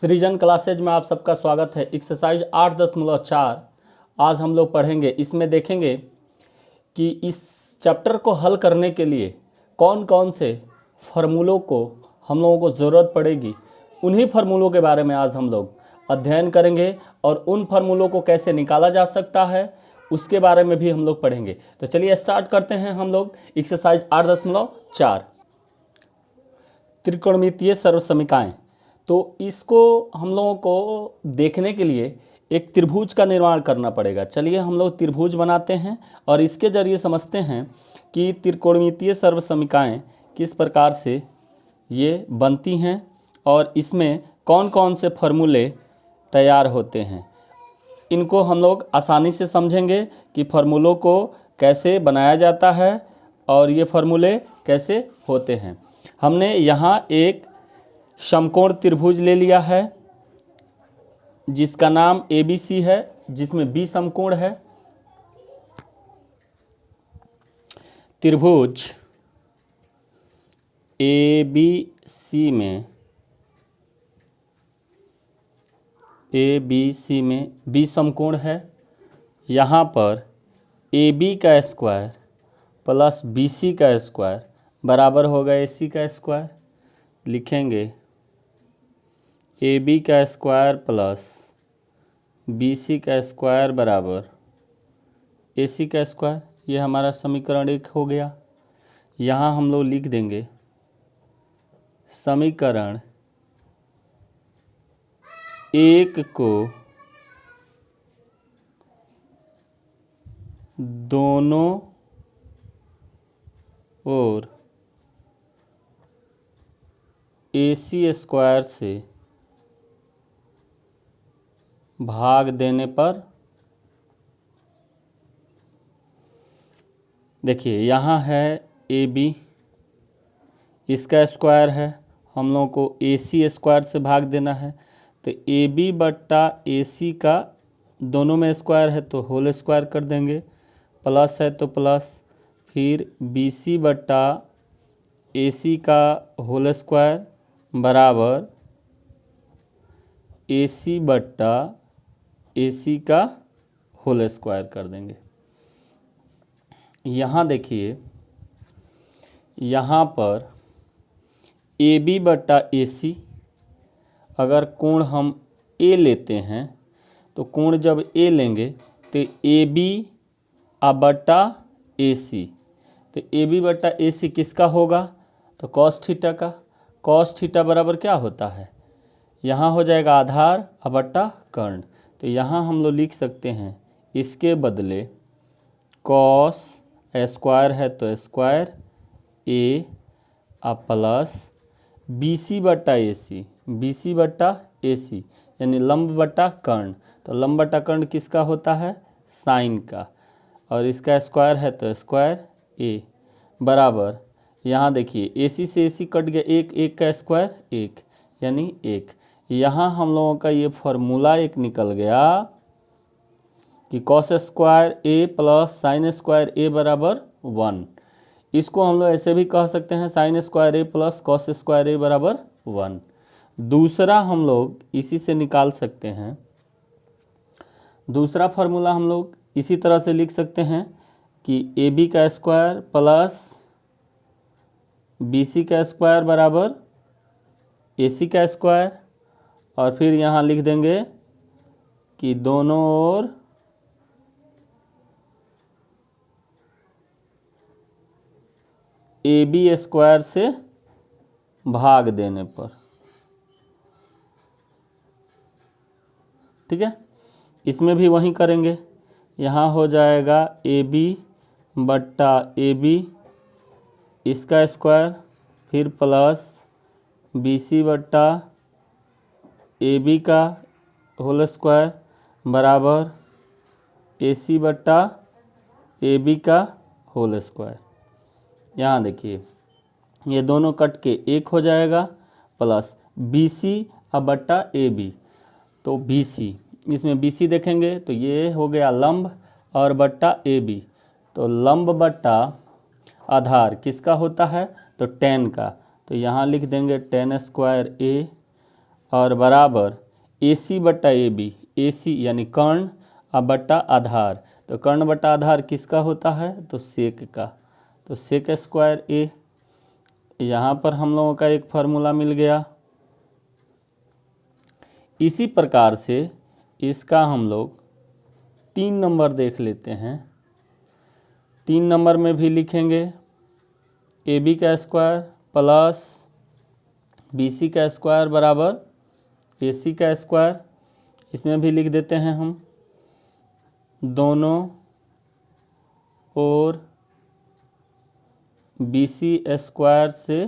सृजन क्लासेज में आप सबका स्वागत है। एक्सरसाइज 8.4 आज हम लोग पढ़ेंगे। इसमें देखेंगे कि इस चैप्टर को हल करने के लिए कौन कौन से फार्मूलों को हम लोगों को ज़रूरत पड़ेगी, उन्हीं फार्मूलों के बारे में आज हम लोग अध्ययन करेंगे और उन फार्मूलों को कैसे निकाला जा सकता है उसके बारे में भी हम लोग पढ़ेंगे। तो चलिए स्टार्ट करते हैं हम लोग एक्सरसाइज 8.4 त्रिकोणमितीय सर्वसमीकाएँ। तो इसको हम लोगों को देखने के लिए एक त्रिभुज का निर्माण करना पड़ेगा। चलिए हम लोग त्रिभुज बनाते हैं और इसके जरिए समझते हैं कि त्रिकोणमितीय सर्वसमीकाएँ किस प्रकार से ये बनती हैं और इसमें कौन कौन से फार्मूले तैयार होते हैं। इनको हम लोग आसानी से समझेंगे कि फार्मूलों को कैसे बनाया जाता है और ये फार्मूले कैसे होते हैं। हमने यहाँ एक समकोण त्रिभुज ले लिया है जिसका नाम ABC है, जिसमें B समकोण है। त्रिभुज ABC में B समकोण है। यहाँ पर AB का स्क्वायर प्लस BC का स्क्वायर बराबर होगा AC का स्क्वायर। लिखेंगे AB का स्क्वायर प्लस BC का स्क्वायर बराबर AC का स्क्वायर। ये हमारा समीकरण 1 हो गया। यहाँ हम लोग लिख देंगे समीकरण 1 को दोनों ओर AC स्क्वायर से भाग देने पर, देखिए यहाँ है AB, इसका स्क्वायर है, हम लोगों को AC स्क्वायर से भाग देना है। तो AB बट्टा AC का दोनों में स्क्वायर है तो होल स्क्वायर कर देंगे, प्लस है तो प्लस, फिर BC बट्टा AC का होल स्क्वायर बराबर AC बट्टा AC का होल स्क्वायर कर देंगे। यहाँ देखिए, यहाँ पर AB बट्टा AC, अगर कोण हम A लेते हैं तो कोण जब A लेंगे तो AB बट्टा AC, तो AB बट्टा AC किसका होगा, तो कॉस थीटा का। कॉस थीटा बराबर क्या होता है, यहाँ हो जाएगा आधार बट्टा कर्ण। तो यहाँ हम लोग लिख सकते हैं इसके बदले कॉस स्क्वायर है तो स्क्वायर A प्लस BC बट्टा AC, BC बट्टा AC यानी लंब बट्टा कर्ण। तो लंब बट्टा कर्ण किसका होता है, साइन का, और इसका स्क्वायर है तो स्क्वायर A बराबर, यहाँ देखिए AC से AC कट गया, एक एक का स्क्वायर एक यानी 1। यहाँ हम लोगों का ये फॉर्मूला एक निकल गया कि cos square A plus sine square A बराबर 1। इसको हम लोग ऐसे भी कह सकते हैं sign square A plus cos square A बराबर 1। दूसरा हम लोग इसी से निकाल सकते हैं, दूसरा फार्मूला हम लोग इसी तरह से लिख सकते हैं कि AB का स्क्वायर प्लस BC का स्क्वायर बराबर AC का स्क्वायर, और फिर यहाँ लिख देंगे कि दोनों ओर AB स्क्वायर से भाग देने पर। ठीक है, इसमें भी वही करेंगे। यहाँ हो जाएगा AB बट्टा AB इसका स्क्वायर, फिर प्लस BC बट्टा AB का होल स्क्वायर बराबर AC बट्टा AB का होल स्क्वायर। यहाँ देखिए ये दोनों कट के एक हो जाएगा, प्लस BC बट्टा AB, तो BC, इसमें BC देखेंगे तो ये हो गया लंब और बट्टा AB, तो लंब बट्टा आधार किसका होता है, तो tan का। तो यहाँ लिख देंगे tan स्क्वायर A और बराबर AC बट्टा AB, AC यानी कर्ण अब बट्टा आधार, तो कर्ण बट्टा आधार किसका होता है, तो सेक का, तो सेक स्क्वायर A। यहाँ पर हम लोगों का एक फार्मूला मिल गया। इसी प्रकार से इसका हम लोग 3 नंबर देख लेते हैं। 3 नंबर में भी लिखेंगे AB का स्क्वायर प्लस BC का स्क्वायर बराबर AC का स्क्वायर। इसमें भी लिख देते हैं हम, दोनों और BC स्क्वायर से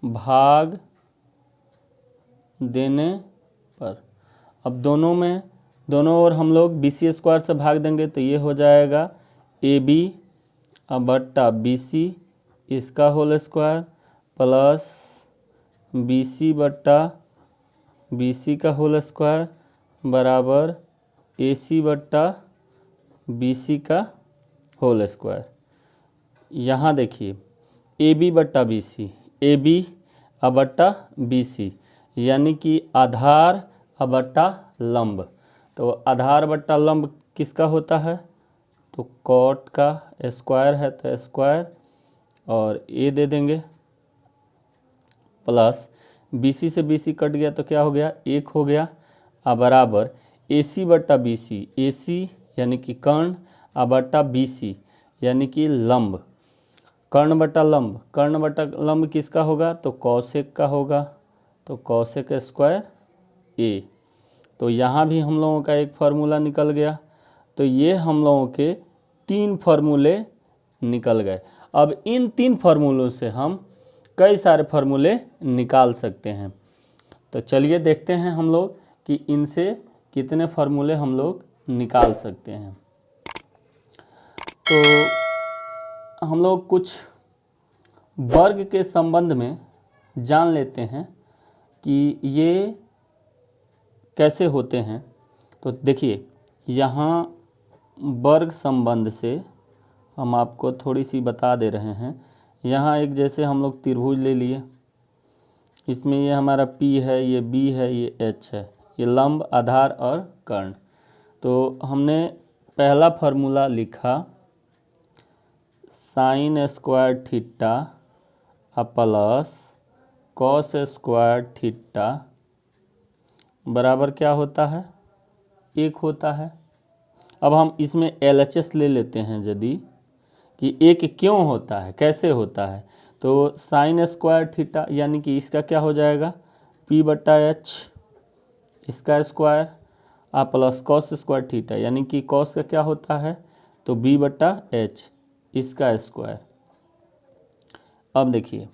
भाग देने पर, अब दोनों ओर हम लोग BC स्क्वायर से भाग देंगे तो ये हो जाएगा AB अब बट्टा BC इसका होल स्क्वायर प्लस BC बट्टा BC का होल स्क्वायर बराबर AC बट्टा BC का होल स्क्वायर। यहाँ देखिए AB बट्टा BC, AB अब बट्टा BC यानी कि आधार अब बट्टा लंब, तो आधार बट्टा लंब किसका होता है, तो कॉट का स्क्वायर है तो स्क्वायर और A दे देंगे प्लस BC से BC कट गया तो क्या हो गया, 1 हो गया, अब बराबर AC बट्टा BC, AC यानी कि कर्ण अब बट्टा BC यानी कि लंब, कर्ण बट्टा लंब किसका होगा, तो कौशिक का होगा, तो कौशिक स्क्वायर A। तो यहाँ भी हम लोगों का एक फार्मूला निकल गया। तो ये हम लोगों के 3 फार्मूले निकल गए। अब इन 3 फार्मूलों से हम कई सारे फार्मूले निकाल सकते हैं। तो चलिए देखते हैं हम लोग कि इनसे कितने फार्मूले हम लोग निकाल सकते हैं। तो हम लोग कुछ वर्ग के संबंध में जान लेते हैं कि ये कैसे होते हैं। तो देखिए यहाँ वर्ग संबंध से हम आपको थोड़ी सी बता दे रहे हैं। यहाँ एक जैसे हम लोग त्रिभुज ले लिए, इसमें ये हमारा P है, ये B है, ये H है, ये लंब आधार और कर्ण। तो हमने पहला फार्मूला लिखा sine square theta plus cos square theta बराबर क्या होता है, 1 होता है। अब हम इसमें LHS ले लेते हैं यदि कि 1 क्यों होता है, कैसे होता है, तो साइन स्क्वायर थीटा यानी कि इसका क्या हो जाएगा P बट्टा H इसका square plus cos square theta यानी कि कॉस का क्या होता है, तो B बट्टा H इसका स्क्वायर। अब देखिए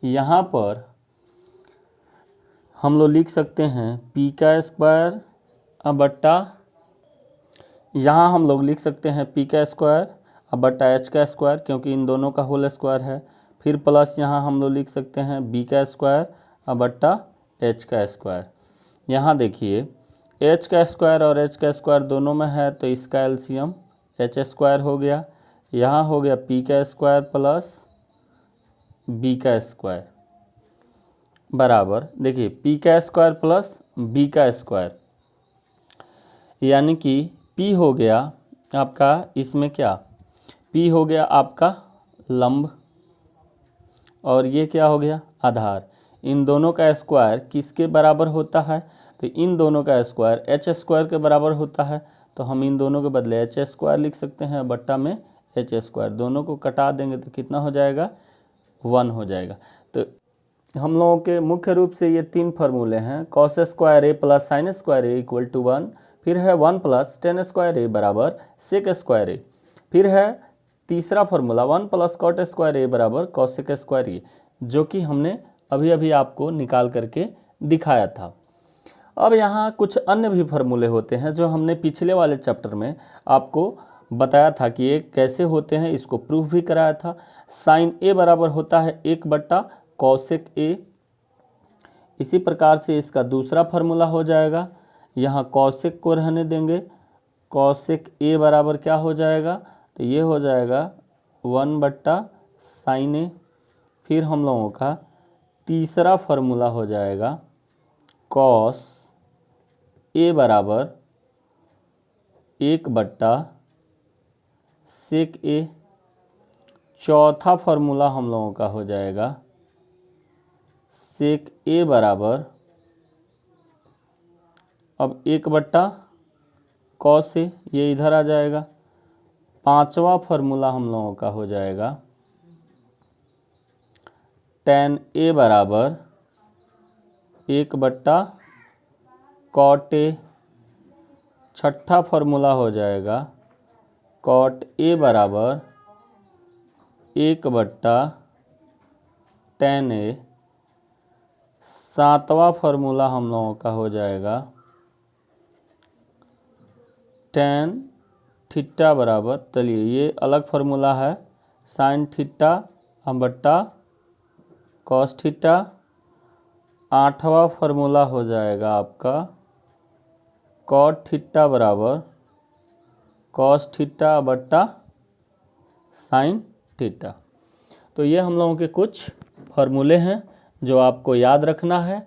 यहाँ पर हम लोग लिख सकते हैं P का स्क्वायर अब बट्टा, यहाँ हम लोग लिख सकते हैं P का स्क्वायर अब बट्टा H का स्क्वायर क्योंकि इन दोनों का होल स्क्वायर है। फिर प्लस यहाँ हम लोग लिख सकते हैं B का स्क्वायर अब बट्टा H का स्क्वायर। यहाँ देखिए H का स्क्वायर और H का स्क्वायर दोनों में है तो इसका एलसीएम H स्क्वायर हो गया। यहाँ हो गया P का स्क्वायर प्लस B का स्क्वायर बराबर, देखिए P का स्क्वायर प्लस B का स्क्वायर यानी कि P हो गया आपका, इसमें क्या P हो गया आपका लंब और ये क्या हो गया आधार। इन दोनों का स्क्वायर किसके बराबर होता है, तो इन दोनों का स्क्वायर H स्क्वायर के बराबर होता है। तो हम इन दोनों के बदले H स्क्वायर लिख सकते हैं बट्टा में H स्क्वायर, दोनों को कटा देंगे तो कितना हो जाएगा 1 हो जाएगा। तो हम लोगों के मुख्य रूप से ये 3 फार्मूले हैं, cos square A plus sine square A equal to 1, फिर है 1 प्लस टेन स्क्वायर A बराबर सेक स्क्वायर A, फिर है तीसरा formula 1 plus cot square A बराबर कॉसेक स्क्वायर A, जो कि हमने अभी अभी आपको निकाल करके दिखाया था। अब यहाँ कुछ अन्य भी फार्मूले होते हैं जो हमने पिछले वाले चैप्टर में आपको बताया था कि ये कैसे होते हैं, इसको प्रूफ भी कराया था। साइन A बराबर होता है 1 बट्टा कॉसेक A। इसी प्रकार से इसका दूसरा फार्मूला हो जाएगा, यहाँ कॉसेक को रहने देंगे, कॉसेक A बराबर क्या हो जाएगा, तो ये हो जाएगा 1 बट्टा साइन A। फिर हम लोगों का तीसरा फॉर्मूला हो जाएगा कॉस ए बराबर 1/sec ए। चौथा फॉर्मूला हम लोगों का हो जाएगा sec ए बराबर, अब 1/cos ए, ये इधर आ जाएगा। पांचवा फॉर्मूला हम लोगों का हो जाएगा tan ए बराबर 1/cot ए। छठा फॉर्मूला हो जाएगा cot ए बराबर 1/tan ए। सातवां फॉर्मूला हम लोगों का हो जाएगा tan थीटा बराबर, चलिए ये अलग फॉर्मूला है, sin थीटा बट्टा cos थीटा। आठवां फॉर्मूला हो जाएगा आपका cot थीटा बराबर cos थीटा बट्टा sin थीटा। तो ये हम लोगों के कुछ फॉर्मूले हैं जो आपको याद रखना है।